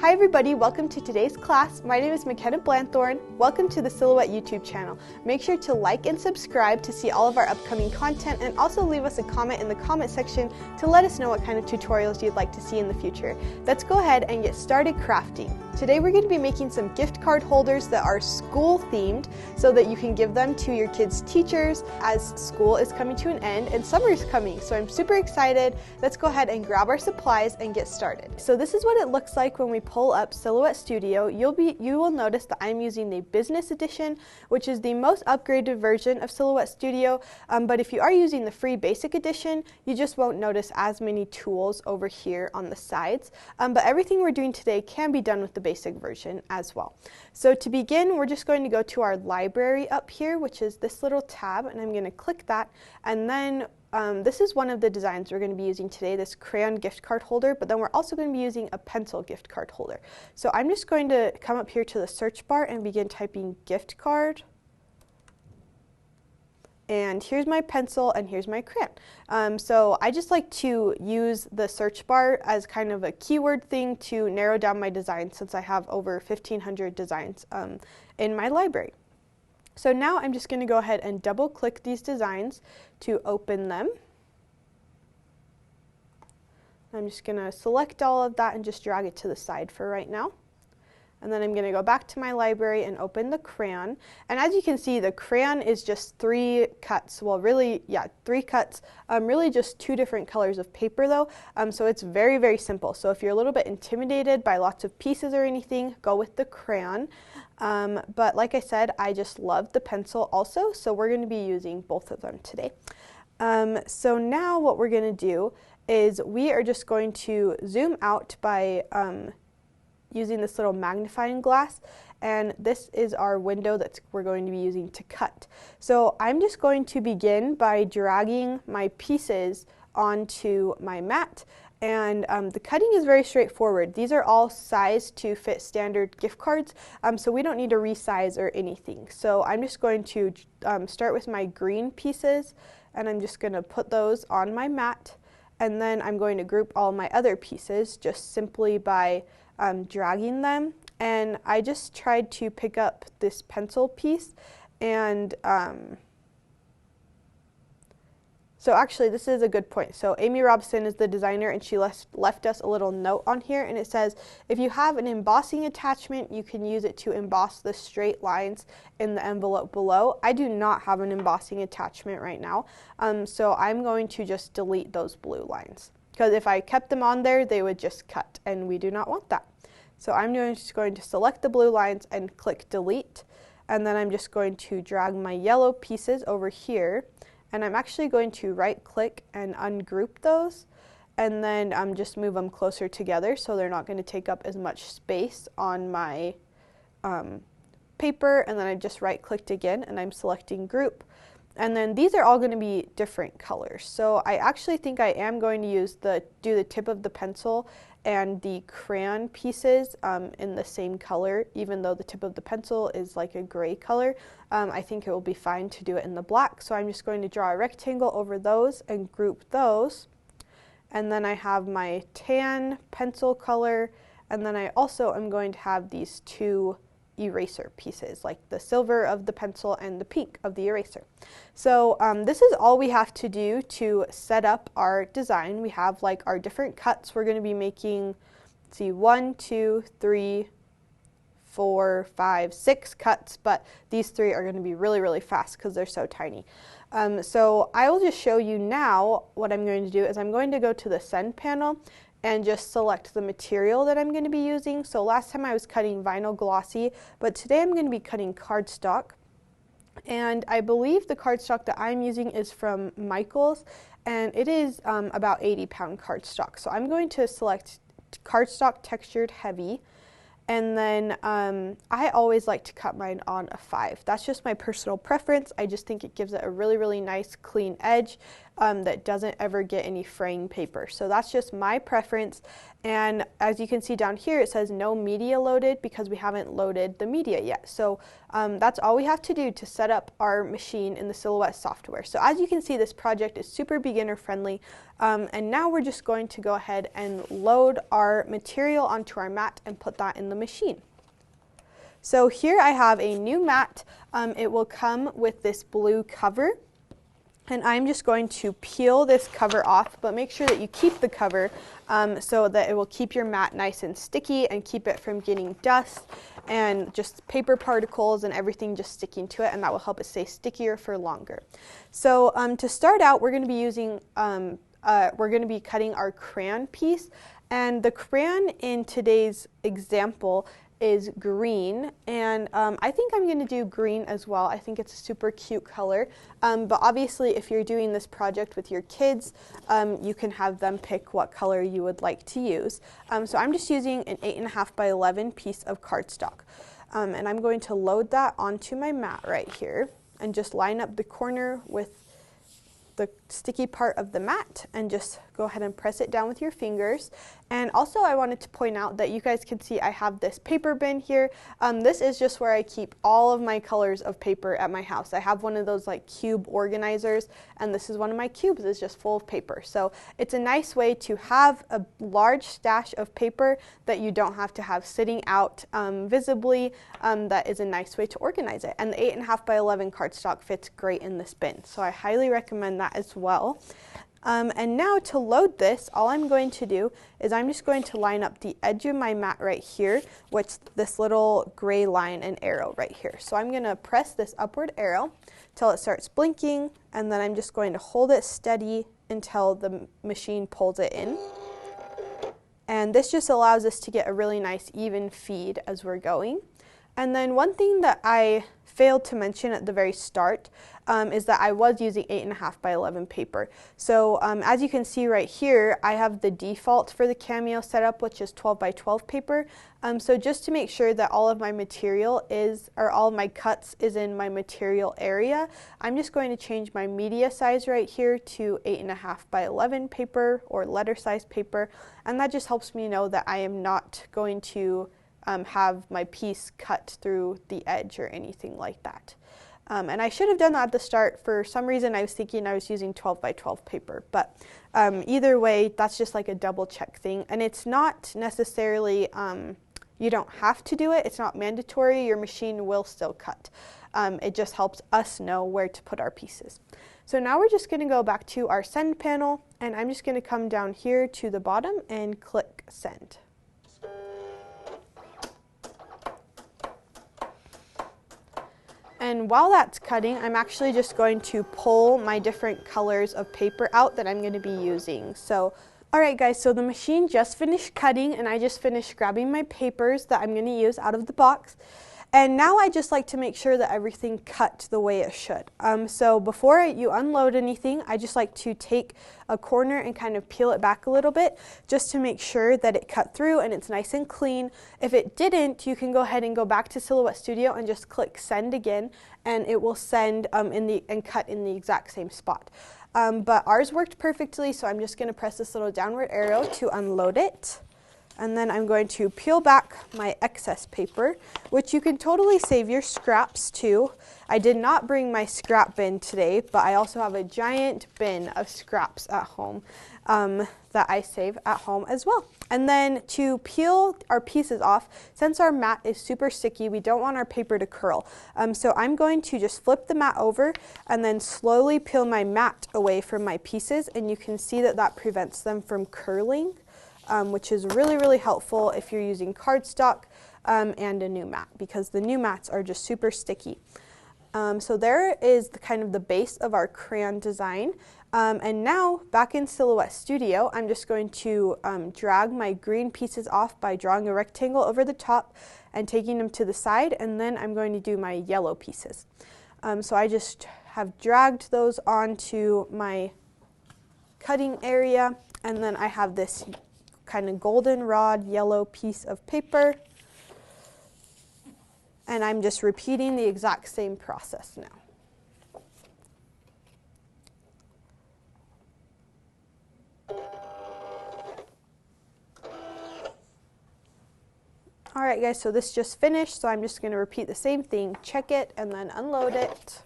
Hi everybody, welcome to today's class. My name is Mckenna Blanthorne. Welcome to the Silhouette YouTube channel. Make sure to like and subscribe to see all of our upcoming content, and also leave us a comment in the comment section to let us know what kind of tutorials you'd like to see in the future. Let's go ahead and get started crafting. Today we're going to be making some gift card holders that are school themed so that you can give them to your kids' teachers as school is coming to an end and summer is coming. So I'm super excited. Let's go ahead and grab our supplies and get started. So this is what it looks like when we pull up Silhouette Studio. You will notice that I'm using the Business Edition, which is the most upgraded version of Silhouette Studio. But if you are using the free Basic Edition, you just won't notice as many tools over here on the sides. But everything we're doing today can be done with the basic version as well. So to begin, we're just going to go to our library up here, which is this little tab, and I'm going to click that, and then this is one of the designs we're going to be using today, this crayon gift card holder, but then we're also going to be using a pencil gift card holder. So I'm just going to come up here to the search bar and begin typing gift card. And here's my pencil and here's my crayon. So I just like to use the search bar as kind of a keyword thing to narrow down my designs, since I have over 1,500 designs in my library. So now I'm just going to go ahead and double click these designs to open them. I'm just going to select all of that and just drag it to the side for right now. And then I'm going to go back to my library and open the crayon. And as you can see, the crayon is just 3 cuts. Well, really, yeah, 3 cuts. Really just 2 different colors of paper though. So it's very, very simple. So if you're a little bit intimidated by lots of pieces or anything, go with the crayon. But like I said, I just love the pencil also. So we're going to be using both of them today. So now what we're going to do is we are just going to zoom out by using this little magnifying glass, and this is our window that we're going to be using to cut. So I'm just going to begin by dragging my pieces onto my mat, and the cutting is very straightforward. These are all sized to fit standard gift cards, so we don't need to resize or anything. So I'm just going to start with my green pieces, and I'm just going to put those on my mat, and then I'm going to group all my other pieces just simply by dragging them. And I just tried to pick up this pencil piece, and so actually this is a good point. So Amy Robson is the designer, and she left us a little note on here, and it says if you have an embossing attachment, you can use it to emboss the straight lines in the envelope below. I do not have an embossing attachment right now, so I'm going to just delete those blue lines, because if I kept them on there, they would just cut, and we do not want that. So I'm just going to select the blue lines and click delete, and then I'm just going to drag my yellow pieces over here, and I'm actually going to right click and ungroup those, and then just move them closer together so they're not going to take up as much space on my paper. And then I just right clicked again and I'm selecting group. And then these are all going to be different colors. So I actually think I am going to do the tip of the pencil and the crayon pieces in the same color, even though the tip of the pencil is like a gray color. I think it will be fine to do it in the black. So I'm just going to draw a rectangle over those and group those. And then I have my tan pencil color, and then I also am going to have these 2 eraser pieces, like the silver of the pencil and the pink of the eraser. So this is all we have to do to set up our design. We have like our different cuts. We're going to be making, let's see, 1, 2, 3, 4, 5, 6 cuts, but these 3 are going to be really, really fast because they're so tiny. So I will just show you now what I'm going to do is I'm going to go to the send panel and just select the material that I'm going to be using. So last time I was cutting vinyl glossy, but today I'm going to be cutting cardstock. And I believe the cardstock that I'm using is from Michael's, and it is about 80-pound cardstock. So I'm going to select cardstock textured heavy. And then I always like to cut mine on a 5. That's just my personal preference. I just think it gives it a really, really nice clean edge. that doesn't ever get any fraying paper. So that's just my preference. And as you can see down here, it says no media loaded because we haven't loaded the media yet. So that's all we have to do to set up our machine in the Silhouette software. So as you can see, this project is super beginner friendly. And now we're just going to go ahead and load our material onto our mat and put that in the machine. So here I have a new mat. It will come with this blue cover. And I'm just going to peel this cover off, but make sure that you keep the cover so that it will keep your mat nice and sticky and keep it from getting dust and just paper particles and everything just sticking to it, and that will help it stay stickier for longer. So to start out, we're going to be using, we're going to be cutting our crayon piece, and the crayon in today's example is green, and I think I'm going to do green as well. I think it's a super cute color, but obviously if you're doing this project with your kids, you can have them pick what color you would like to use. So I'm just using an 8.5 by 11 piece of cardstock, and I'm going to load that onto my mat right here and just line up the corner with the sticky part of the mat and just go ahead and press it down with your fingers. And also I wanted to point out that you guys can see I have this paper bin here. This is just where I keep all of my colors of paper at my house. I have one of those like cube organizers, and this is one of my cubes. It's just full of paper. So it's a nice way to have a large stash of paper that you don't have to have sitting out visibly. That is a nice way to organize it. And the 8.5 by 11 cardstock fits great in this bin. So I highly recommend that as well. And now to load this, all I'm going to do is I'm just going to line up the edge of my mat right here with this little gray line and arrow right here. So I'm going to press this upward arrow till it starts blinking, and then I'm just going to hold it steady until the machine pulls it in. And this just allows us to get a really nice even feed as we're going. And then one thing that I failed to mention at the very start is that I was using 8.5 by 11 paper. So as you can see right here, I have the default for the Cameo setup, which is 12 by 12 paper. So just to make sure that all of my material is, or all of my cuts is in my material area, I'm just going to change my media size right here to 8.5 by 11 paper or letter size paper. And that just helps me know that I am not going to have my piece cut through the edge or anything like that. And I should have done that at the start. For some reason I was thinking I was using 12 by 12 paper, but either way, that's just like a double check thing. And it's not necessarily, you don't have to do it. It's not mandatory. Your machine will still cut. It just helps us know where to put our pieces. So now we're just going to go back to our send panel, and I'm just going to come down here to the bottom and click send. And while that's cutting, I'm actually just going to pull my different colors of paper out that I'm going to be using. So, alright guys, so the machine just finished cutting, and I just finished grabbing my papers that I'm going to use out of the box. And now I just like to make sure that everything cut the way it should. So before you unload anything, I just like to take a corner and kind of peel it back a little bit just to make sure that it cut through and it's nice and clean. If it didn't, you can go ahead and go back to Silhouette Studio and just click send again, and it will send and cut in the exact same spot. But ours worked perfectly, so I'm just going to press this little downward arrow to unload it. And then I'm going to peel back my excess paper, which you can totally save your scraps to. I did not bring my scrap bin today, but I also have a giant bin of scraps at home that I save at home as well. And then to peel our pieces off, since our mat is super sticky, we don't want our paper to curl. So I'm going to just flip the mat over and then slowly peel my mat away from my pieces, and you can see that that prevents them from curling. Which is really, really helpful if you're using cardstock and a new mat, because the new mats are just super sticky. So there is kind of the base of our crayon design. And now back in Silhouette Studio, I'm just going to drag my green pieces off by drawing a rectangle over the top and taking them to the side, and then I'm going to do my yellow pieces. So I just have dragged those onto my cutting area, and then I have this kind of goldenrod yellow piece of paper, and I'm just repeating the exact same process now. Alright guys, so this just finished, so I'm just going to repeat the same thing, check it, and then unload it.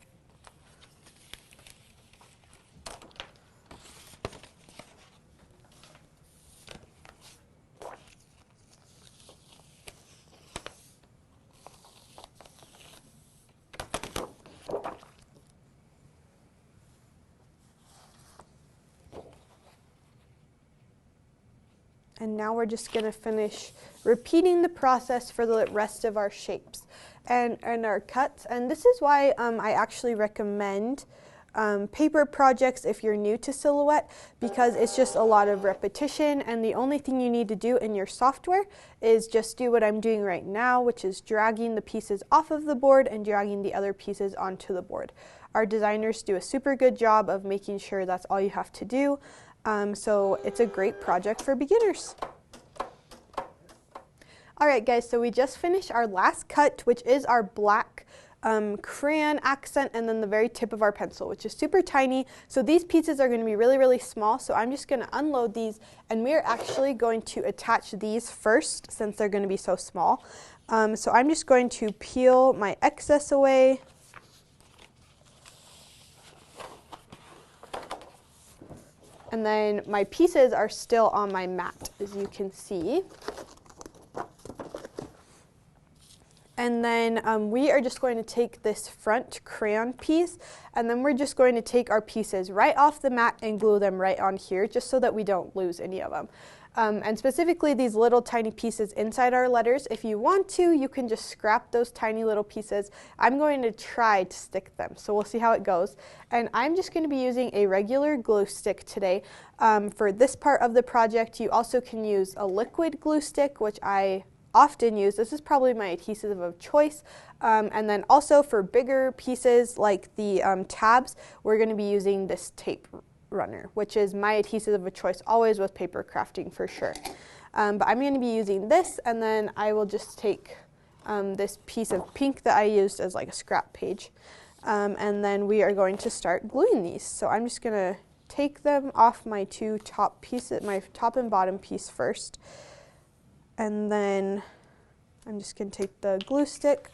And now we're just going to finish repeating the process for the rest of our shapes and our cuts. And this is why I actually recommend paper projects if you're new to silhouette, because it's just a lot of repetition, and the only thing you need to do in your software is just do what I'm doing right now, which is dragging the pieces off of the board and dragging the other pieces onto the board. Our designers do a super good job of making sure that's all you have to do. So it's a great project for beginners. Alright guys, so we just finished our last cut, which is our black crayon accent, and then the very tip of our pencil, which is super tiny. So these pieces are going to be really, really small, so I'm just going to unload these, and we're actually going to attach these first since they're going to be so small. So I'm just going to peel my excess away. And then my pieces are still on my mat, as you can see. And then we are just going to take this front crayon piece, and then we're just going to take our pieces right off the mat and glue them right on here, just so that we don't lose any of them. And specifically these little tiny pieces inside our letters, if you want to, you can just scrap those tiny little pieces. I'm going to try to stick them, so we'll see how it goes. And I'm just going to be using a regular glue stick today. For this part of the project, you also can use a liquid glue stick, which I often use. This is probably my adhesive of choice. And then also for bigger pieces like the tabs, we're going to be using this tape runner, which is my adhesive of choice always with paper crafting for sure. But I'm going to be using this, and then I will just take this piece of pink that I used as like a scrap page, and then we are going to start gluing these. So I'm just going to take them off my two top pieces, my top and bottom piece first, and then I'm just going to take the glue stick .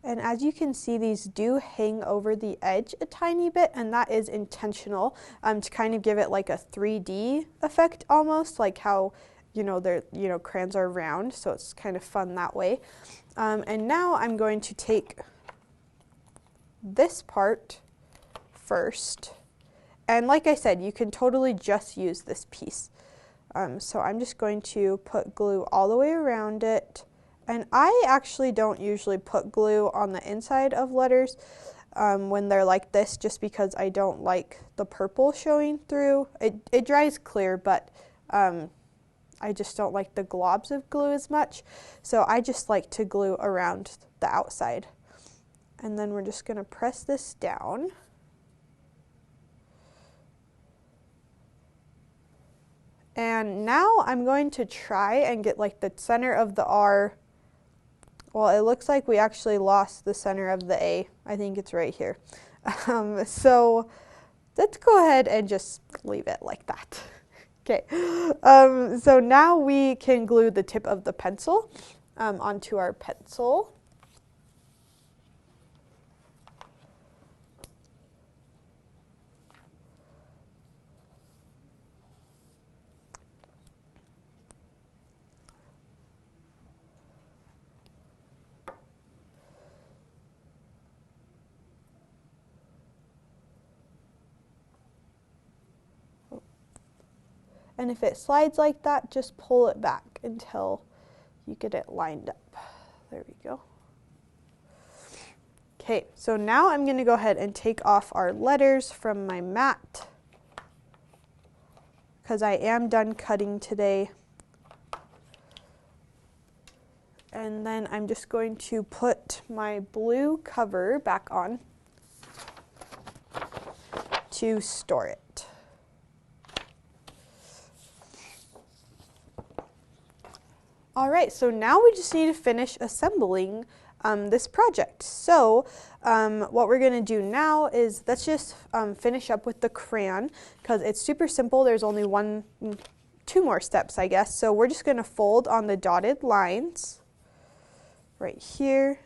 And as you can see, these do hang over the edge a tiny bit, and that is intentional to kind of give it like a 3D effect almost, like how, crayons are round, so it's kind of fun that way. And now I'm going to take this part first. And like I said, you can totally just use this piece. So I'm just going to put glue all the way around it. And I actually don't usually put glue on the inside of letters when they're like this, just because I don't like the purple showing through. It dries clear, but I just don't like the globs of glue as much. So I just like to glue around the outside. And then we're just going to press this down. And now I'm going to try and get like the center of the R. Well, it looks like we actually lost the center of the A. I think it's right here. So let's go ahead and just leave it like that. Okay. So now we can glue the tip of the pencil onto our pencil. And if it slides like that, just pull it back until you get it lined up. There we go. Okay, so now I'm going to go ahead and take off our letters from my mat, because I am done cutting today. And then I'm just going to put my blue cover back on to store it. All right, so now we just need to finish assembling this project. So what we're going to do now is let's just finish up with the crayon because it's super simple. There's only two more steps, I guess. So we're just going to fold on the dotted lines right here.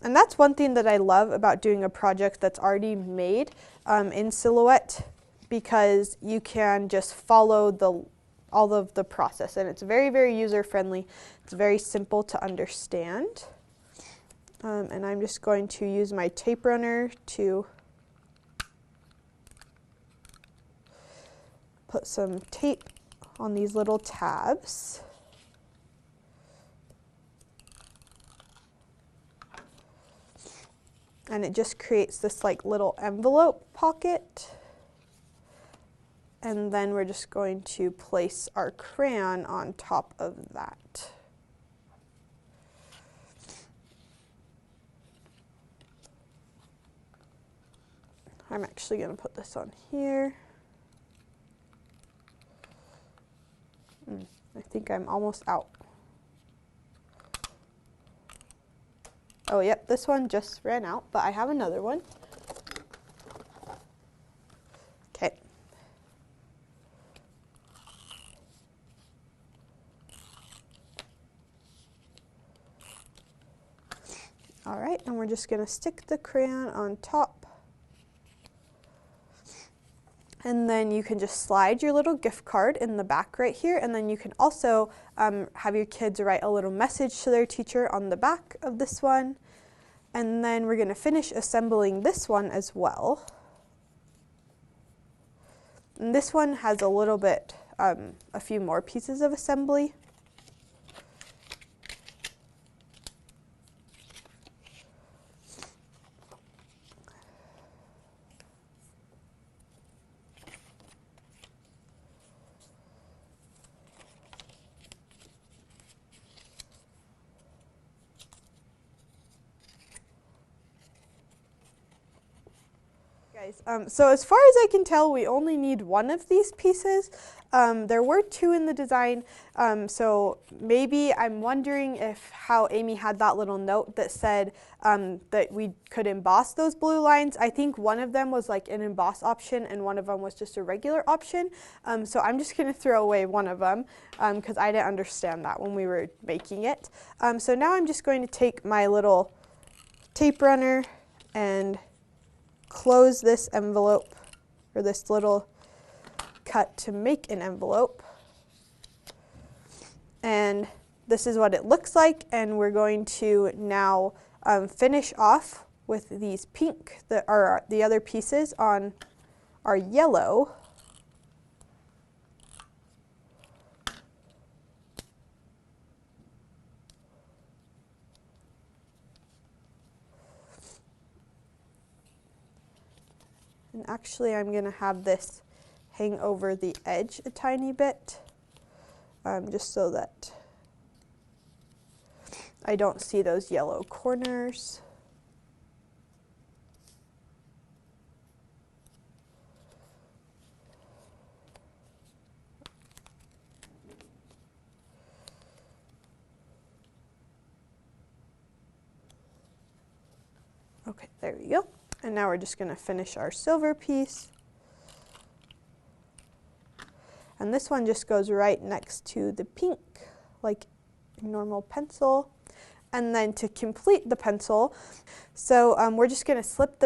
And that's one thing that I love about doing a project that's already made in Silhouette, because you can just follow all of the process, and it's very, very user-friendly. It's very simple to understand. And I'm just going to use my tape runner to put some tape on these little tabs. And it just creates this like little envelope pocket. And then we're just going to place our crayon on top of that. I'm actually going to put this on here. I think I'm almost out. Oh, yep, this one just ran out, but I have another one. Okay. All right, and we're just going to stick the crayon on top. And then you can just slide your little gift card in the back right here, and then you can also have your kids write a little message to their teacher on the back of this one. And then we're going to finish assembling this one as well. And this one has a little bit, a few more pieces of assembly. So as far as I can tell, we only need one of these pieces. There were two in the design, so maybe I'm wondering if how Amy had that little note that said that we could emboss those blue lines. I think one of them was like an emboss option and one of them was just a regular option. So I'm just going to throw away one of them because I didn't understand that when we were making it. So now I'm just going to take my little tape runner and close this envelope, or this little cut to make an envelope. And this is what it looks like, and we're going to now finish off with these pink that are the other pieces on our yellow. And actually, I'm going to have this hang over the edge a tiny bit, just so that I don't see those yellow corners. Okay, there we go. And now we're just going to finish our silver piece. And this one just goes right next to the pink, like a normal pencil. And then to complete the pencil, so we're just going to slip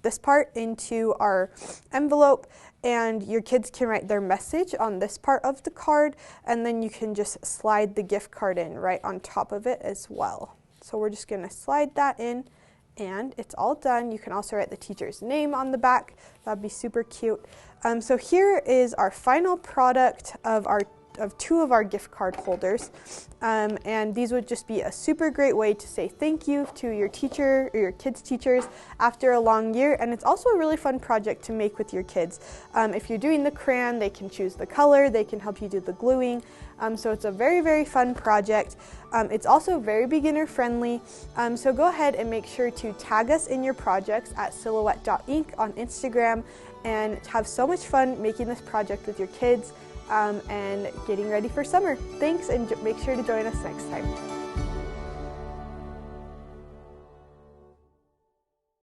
this part into our envelope, and your kids can write their message on this part of the card, and then you can just slide the gift card in right on top of it as well. So we're just going to slide that in. And it's all done. You can also write the teacher's name on the back. That'd be super cute. So here is our final product of our of 2 of our gift card holders. And these would just be a super great way to say thank you to your teacher or your kids' teachers after a long year. And it's also a really fun project to make with your kids. If you're doing the crayon, they can choose the color, they can help you do the gluing. So it's a very, very fun project. It's also very beginner friendly. So go ahead and make sure to tag us in your projects at silhouette.ink on Instagram, and have so much fun making this project with your kids and getting ready for summer. Thanks, and make sure to join us next time.